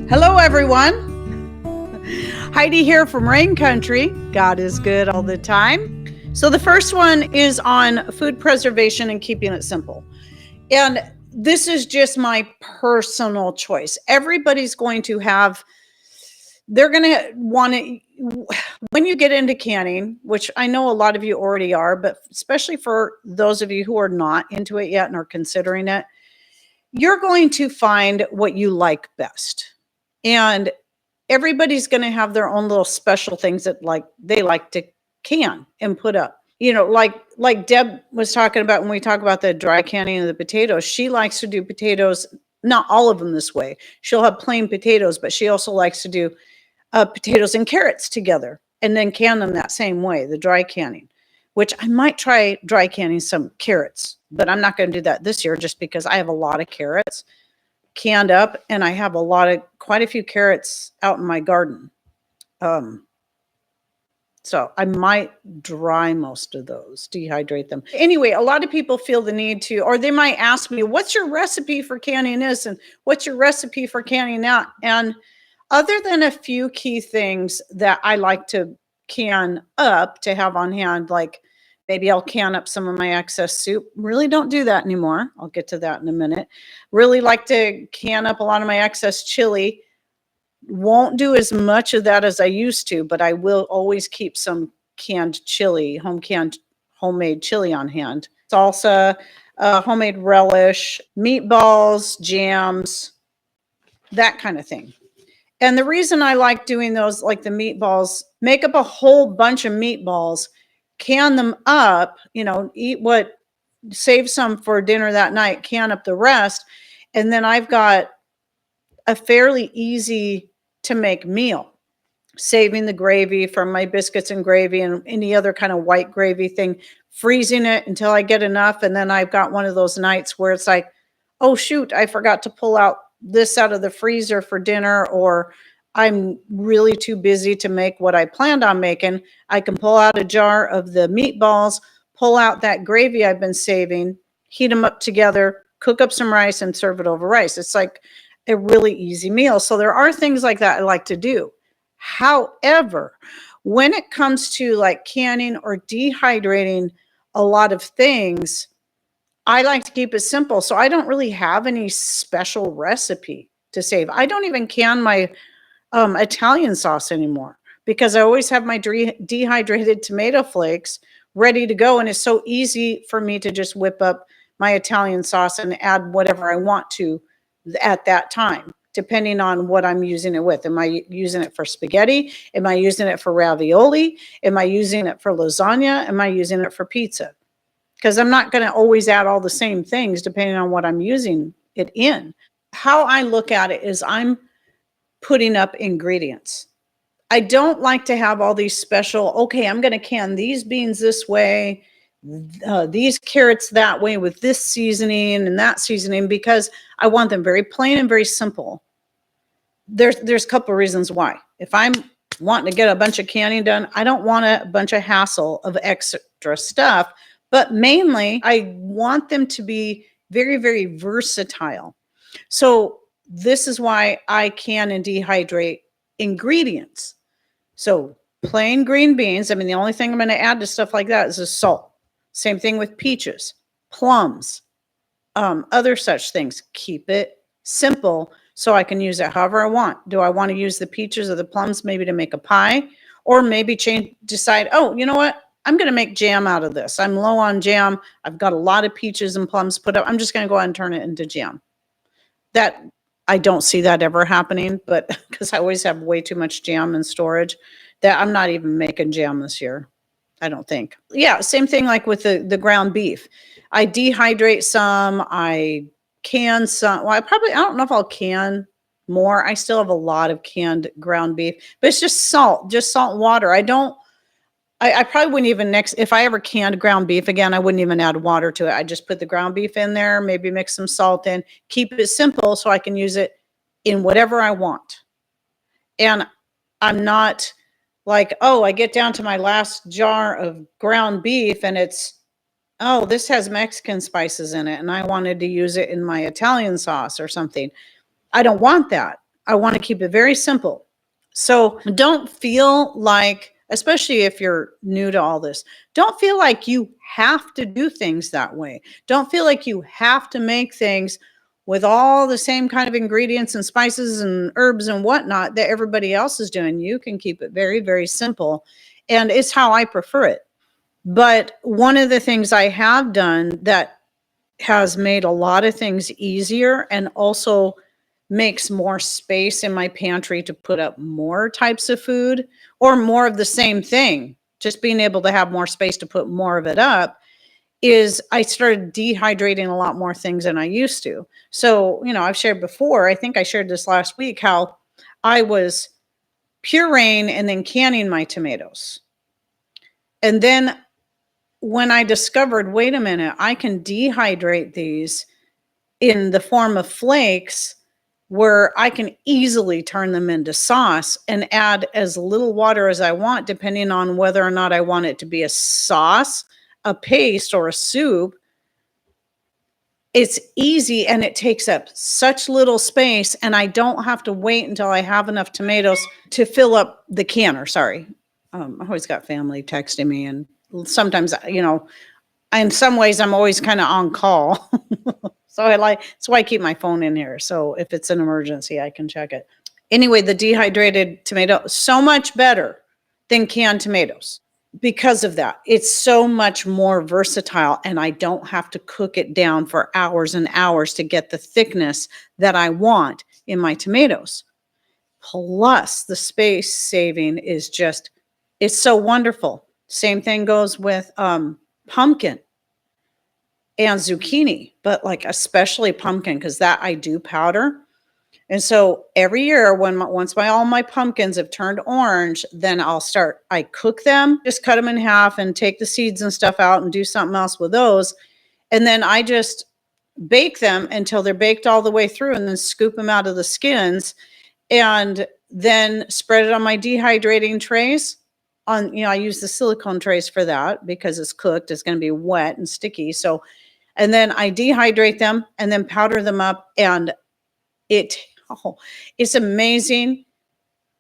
Hello, everyone. Heidi here from Rain Country. God is good all the time. So, the first one is on food preservation and keeping it simple. And this is just my personal choice. Everybody's going to have, they're going to want to, when you get into canning, which I know a lot of you already are, but especially for those of you who are not into it yet and are considering it, you're going to find what you like best. And everybody's going to have their own little special things that they like to can and put up. Like Deb was talking about when we talk about the dry canning of the potatoes. She likes to do potatoes, not all of them this way. She'll have plain potatoes, but she also likes to do potatoes and carrots together and then can them that same way, the dry canning, which I might try dry canning some carrots, but I'm not going to do that this year just because I have a lot of carrots canned up and I have quite a few carrots out in my garden. So I might dry most of those, dehydrate them. Anyway, a lot of people feel the need to, or they might ask me, what's your recipe for canning this? And what's your recipe for canning that? And other than a few key things that I like to can up to have on hand, like maybe I'll can up some of my excess soup. Really don't do that anymore. I'll get to that in a minute. Really like to can up a lot of my excess chili. Won't do as much of that as I used to, but I will always keep some canned chili, homemade chili on hand. Salsa, homemade relish, meatballs, jams, that kind of thing. And the reason I like doing those, like the meatballs, make up a whole bunch of meatballs, can them up, save some for dinner that night, can up the rest. And then I've got a fairly easy to make meal, saving the gravy from my biscuits and gravy and any other kind of white gravy thing, freezing it until I get enough. And then I've got one of those nights where it's like, oh, shoot, I forgot to pull out this out of the freezer for dinner, or I'm really too busy to make what I planned on making. I can pull out a jar of the meatballs, pull out that gravy I've been saving, heat them up together, cook up some rice and serve it over rice. It's like a really easy meal. So there are things like that I like to do. However, when it comes to like canning or dehydrating a lot of things, I like to keep it simple. So I don't really have any special recipe to save. I don't even can my Italian sauce anymore because I always have my dehydrated tomato flakes ready to go. And it's so easy for me to just whip up my Italian sauce and add whatever I want to at that time, depending on what I'm using it with. Am I using it for spaghetti? Am I using it for ravioli? Am I using it for lasagna? Am I using it for pizza? Because I'm not going to always add all the same things depending on what I'm using it in. How I look at it is I'm putting up ingredients. I don't like to have all these special, okay, I'm going to can these beans this way, these carrots that way with this seasoning and that seasoning, because I want them very plain and very simple. There's a couple of reasons why. If I'm wanting to get a bunch of canning done, I don't want a bunch of hassle of extra stuff, but mainly I want them to be very, very versatile. So this is why I can and dehydrate ingredients. So plain green beans. I mean, the only thing I'm going to add to stuff like that is the salt. Same thing with peaches, plums, other such things. Keep it simple so I can use it however I want. Do I want to use the peaches or the plums maybe to make a pie? Or maybe decide, oh, you know what? I'm going to make jam out of this. I'm low on jam. I've got a lot of peaches and plums put up. I'm just going to go ahead and turn it into jam. That I don't see that ever happening, but because I always have way too much jam in storage that I'm not even making jam this year. I don't think. Yeah, same thing like with the ground beef. I dehydrate some, I can some. Well, I don't know if I'll can more. I still have a lot of canned ground beef, but it's just salt and water. I probably wouldn't even if I ever canned ground beef again, I wouldn't even add water to it. I just put the ground beef in there, maybe mix some salt in, keep it simple so I can use it in whatever I want. And I'm not like, oh, I get down to my last jar of ground beef and it's, oh, this has Mexican spices in it and I wanted to use it in my Italian sauce or something. I don't want that. I want to keep it very simple. So don't feel like, especially if you're new to all this, don't feel like you have to do things that way. Don't feel like you have to make things with all the same kind of ingredients and spices and herbs and whatnot that everybody else is doing. You can keep it very, very simple. And it's how I prefer it. But one of the things I have done that has made a lot of things easier and also makes more space in my pantry to put up more types of food or more of the same thing, just being able to have more space to put more of it up, is I started dehydrating a lot more things than I used to. So, I've shared before, I think I shared this last week, how I was pureeing and then canning my tomatoes. And then when I discovered, wait a minute, I can dehydrate these in the form of flakes where I can easily turn them into sauce and add as little water as I want, depending on whether or not I want it to be a sauce, a paste, or a soup. It's easy and it takes up such little space, and I don't have to wait until I have enough tomatoes to fill up the canner. Sorry. I always got family texting me, and sometimes, in some ways I'm always kind of on call. So that's why I keep my phone in here. So if it's an emergency, I can check it. Anyway, the dehydrated tomato, so much better than canned tomatoes because of that. It's so much more versatile, and I don't have to cook it down for hours and hours to get the thickness that I want in my tomatoes. Plus, the space saving is it's so wonderful. Same thing goes with pumpkin and zucchini, but like especially pumpkin, because that I do powder. And so every year once all my pumpkins have turned orange, then I cook them, just cut them in half and take the seeds and stuff out and do something else with those. And then I just bake them until they're baked all the way through, and then scoop them out of the skins and then spread it on my dehydrating trays. I use the silicone trays for that because it's cooked. It's going to be wet and sticky. And then I dehydrate them and then powder them up, and it's amazing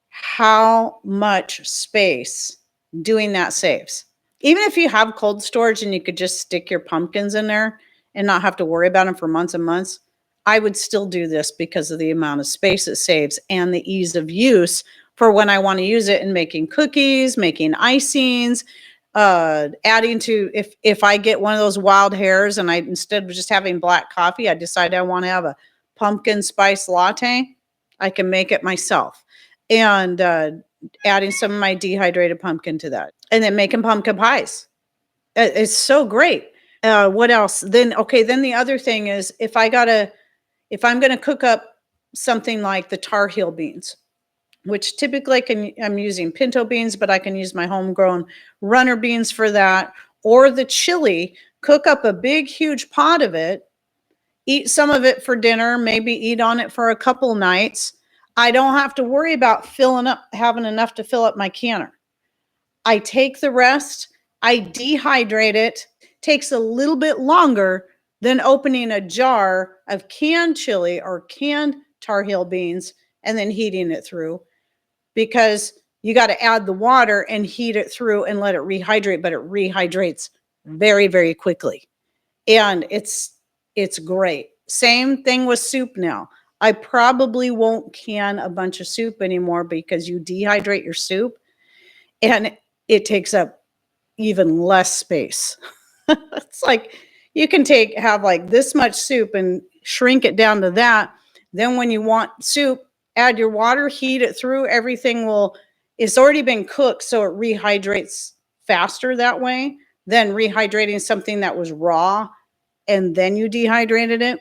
how much space doing that saves. Even if you have cold storage and you could just stick your pumpkins in there and not have to worry about them for months and months, I would still do this because of the amount of space it saves and the ease of use for when I want to use it in making cookies, making icings, adding to, if I get one of those wild hairs and instead of just having black coffee, I decide I want to have a pumpkin spice latte, I can make it myself. And adding some of my dehydrated pumpkin to that. And then making pumpkin pies. It's so great. What else? Then the other thing is if I'm going to cook up something like the Tar Heel beans, which typically I'm using pinto beans, but I can use my homegrown runner beans for that, or the chili, cook up a big, huge pot of it, eat some of it for dinner, maybe eat on it for a couple nights. I don't have to worry about having enough to fill up my canner. I take the rest, I dehydrate it. Takes a little bit longer than opening a jar of canned chili or canned Tar Heel beans and then heating it through, because you got to add the water and heat it through and let it rehydrate, but it rehydrates very, very quickly. And it's great. Same thing with soup now. I probably won't can a bunch of soup anymore because you dehydrate your soup and it takes up even less space. It's like you can have like this much soup and shrink it down to that. Then when you want soup, add your water, heat it through. It's already been cooked, so it rehydrates faster that way than rehydrating something that was raw and then you dehydrated it.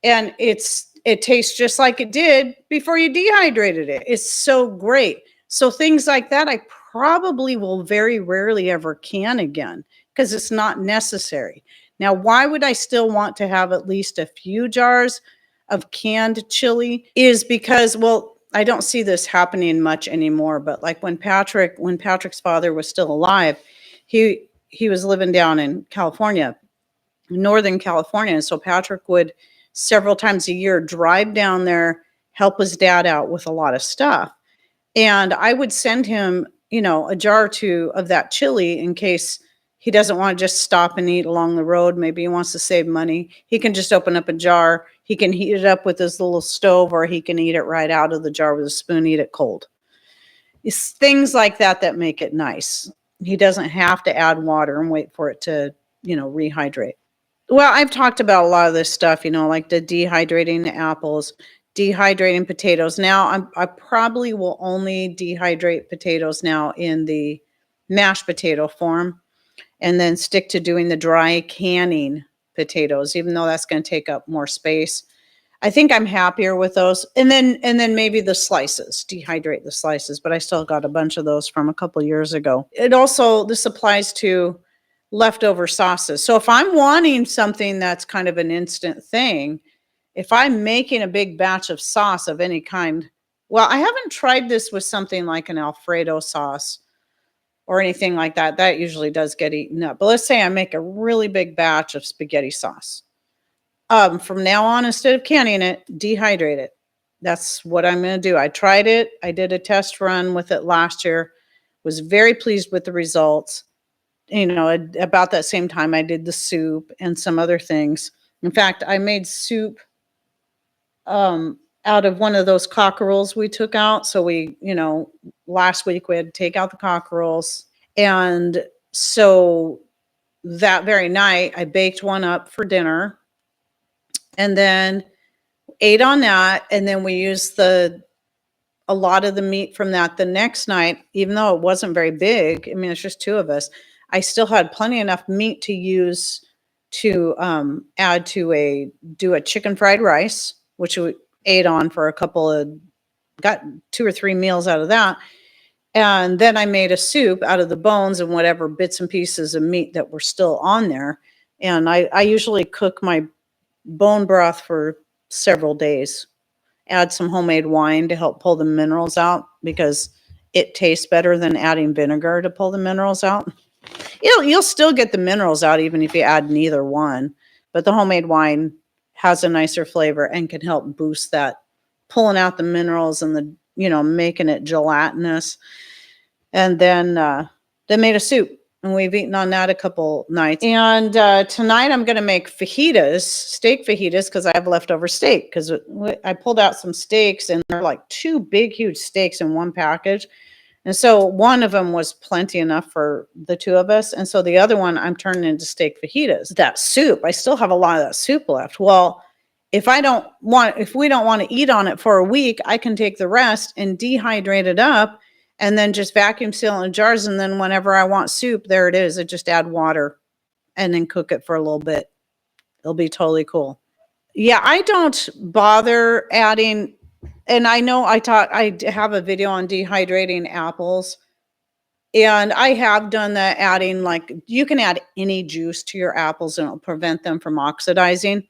And it tastes just like it did before you dehydrated it. It's so great. So things like that, I probably will very rarely ever can again because it's not necessary. Now, why would I still want to have at least a few jars of canned chili? Is because, well, I don't see this happening much anymore, but like when Patrick's father was still alive, he was living down in California, Northern California. And so Patrick would several times a year drive down there help his dad out with a lot of stuff. And I would send him, a jar or two of that chili in case he doesn't want to just stop and eat along the road. Maybe he wants to save money. He can just open up a jar. He can heat it up with his little stove, or he can eat it right out of the jar with a spoon, eat it cold. It's things like that make it nice. He doesn't have to add water and wait for it to, rehydrate. Well, I've talked about a lot of this stuff, like the dehydrating the apples, dehydrating potatoes. Now, I probably will only dehydrate potatoes now in the mashed potato form, and then stick to doing the dry canning potatoes, even though that's going to take up more space. I think I'm happier with those. And then maybe the slices, dehydrate the slices, but I still got a bunch of those from a couple years ago. This applies to leftover sauces. So if I'm wanting something that's kind of an instant thing, if I'm making a big batch of sauce of any kind, well, I haven't tried this with something like an Alfredo sauce or anything like that. That usually does get eaten up. But let's say I make a really big batch of spaghetti sauce. From now on, instead of canning it, dehydrate it. That's what I'm going to do. I tried it. I did a test run with it last year. Was very pleased with the results. About that same time, I did the soup and some other things. In fact, I made soup out of one of those cockerels we took out. So last week we had to take out the cockerels. And so that very night, I baked one up for dinner and then ate on that. And then we used a lot of the meat from that the next night, even though it wasn't very big. I mean, it's just two of us. I still had plenty enough meat to use to add to do a chicken fried rice, which we ate on for got 2 or 3 meals out of that. And then I made a soup out of the bones and whatever bits and pieces of meat that were still on there. And I usually cook my bone broth for several days. Add some homemade wine to help pull the minerals out because it tastes better than adding vinegar to pull the minerals out. You'll still get the minerals out even if you add neither one, but the homemade wine has a nicer flavor and can help boost that, pulling out the minerals and making it gelatinous. And then made a soup, and we've eaten on that a couple nights. And tonight I'm going to make steak fajitas, because I have leftover steak, because I pulled out some steaks and they're like 2 big, huge steaks in one package. And so one of them was plenty enough for the 2 of us. And so the other one I'm turning into steak fajitas. That soup, I still have a lot of that soup left. Well, if we don't want to eat on it for a week, I can take the rest and dehydrate it up and then just vacuum seal it in jars. And then whenever I want soup, there it is. I just add water and then cook it for a little bit. It'll be totally cool. Yeah, I don't bother adding. And I know I have a video on dehydrating apples, and I have done that, adding, like, you can add any juice to your apples and it'll prevent them from oxidizing.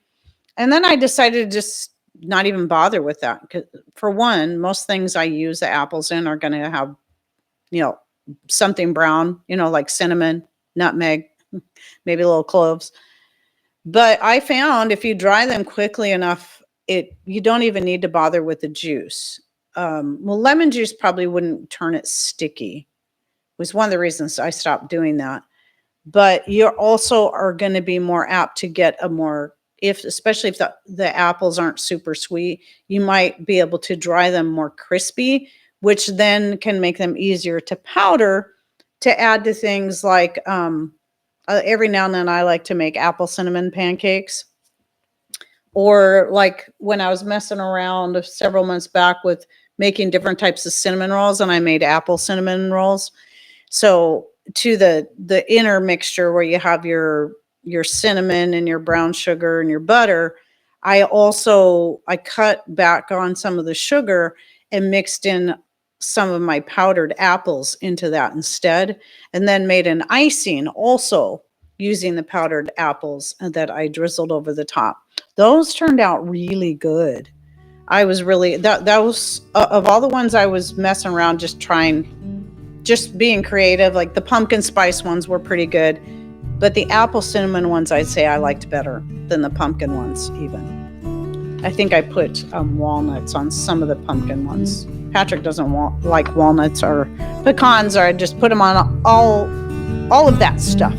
And then I decided to just not even bother with that. 'Cause for one, most things I use the apples in are going to have, something brown, like cinnamon, nutmeg, maybe a little cloves. But I found if you dry them quickly enough, you don't even need to bother with the juice. Lemon juice probably wouldn't turn it sticky. Was one of the reasons I stopped doing that. But you also are going to be more apt to get especially if the apples aren't super sweet, you might be able to dry them more crispy, which then can make them easier to powder to add to things like, every now and then I like to make apple cinnamon pancakes. Or like when I was messing around several months back with making different types of cinnamon rolls, and I made apple cinnamon rolls. So to the inner mixture where you have your cinnamon and your brown sugar and your butter, I cut back on some of the sugar and mixed in some of my powdered apples into that instead, and then made an icing also using the powdered apples that I drizzled over the top. Those turned out really good. I was really, that was, of all the ones I was messing around, just being creative, like the pumpkin spice ones were pretty good, but the apple cinnamon ones I'd say I liked better than the pumpkin ones even. I think I put walnuts on some of the pumpkin ones. Patrick doesn't like walnuts or pecans, or I just put them on all of that stuff.